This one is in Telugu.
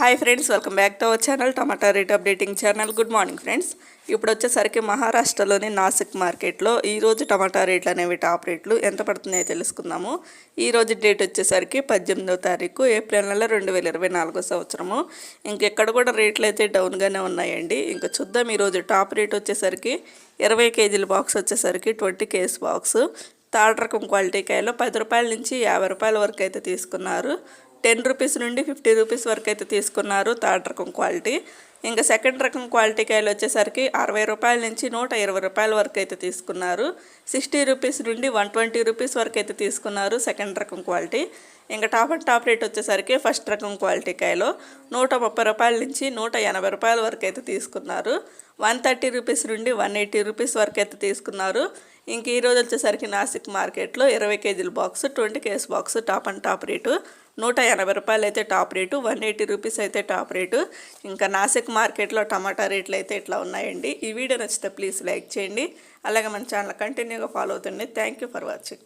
Hi friends, welcome back to our channel tomato rate updating channel. Good morning friends. ఇప్పుడు వచ్చేసరికి మహారాష్ట్రలోని నాసిక్ మార్కెట్లో ఈరోజు టమాటా రేట్లు అనేవి టాప్ రేట్లు ఎంత పడుతున్నాయో తెలుసుకుందాము. ఈరోజు డేట్ వచ్చేసరికి 18వ తారీఖు ఏప్రిల్ నెల 2024 సంవత్సరము. ఇంకెక్కడ కూడా రేట్లు అయితే డౌన్గానే ఉన్నాయండి. ఇంకా చూద్దాం. ఈరోజు టాప్ రేట్ వచ్చేసరికి 20 కేజీల బాక్స్ వచ్చేసరికి 20 కేస్ బాక్స్. థర్డ్ రకం క్వాలిటీ కాయలో 10 రూపాయల నుంచి 50 రూపాయల వరకు అయితే తీసుకున్నారు. 10 రూపీస్ నుండి 50 రూపీస్ వరకు అయితే తీసుకున్నారు థర్డ్ రకం క్వాలిటీ. ఇంకా సెకండ్ రకం క్వాలిటీ కాయలు వచ్చేసరికి 60 రూపాయల నుంచి 120 రూపాయల వరకు అయితే తీసుకున్నారు. 60 రూపీస్ నుండి 120 రూపీస్ వరకు అయితే తీసుకున్నారు సెకండ్ రకం క్వాలిటీ. ఇంకా టాప్ రేట్ వచ్చేసరికి ఫస్ట్ రకం క్వాలిటీ కాయలో 130 రూపాయల నుంచి 180 రూపాయల వరకు అయితే తీసుకున్నారు. 130 రూపీస్ నుండి 180 రూపీస్ వరకు అయితే తీసుకున్నారు. ఇంక ఈరోజు వచ్చేసరికి నాసిక్ మార్కెట్లో 20 కేజీల box 20 case box top rate 180 రూపాయలు అయితే టాప్ రేటు, 180 రూపీస్ అయితే టాప్ రేటు. ఇంకా నాసిక్ మార్కెట్లో టమాటా రేట్లు అయితే ఇట్లా ఉన్నాయండి. ఈ వీడియో నచ్చితే ప్లీజ్ లైక్ చేయండి. అలాగే మన ఛానల్ కంటిన్యూగా ఫాలో అవుతుంది. Thank you for watching.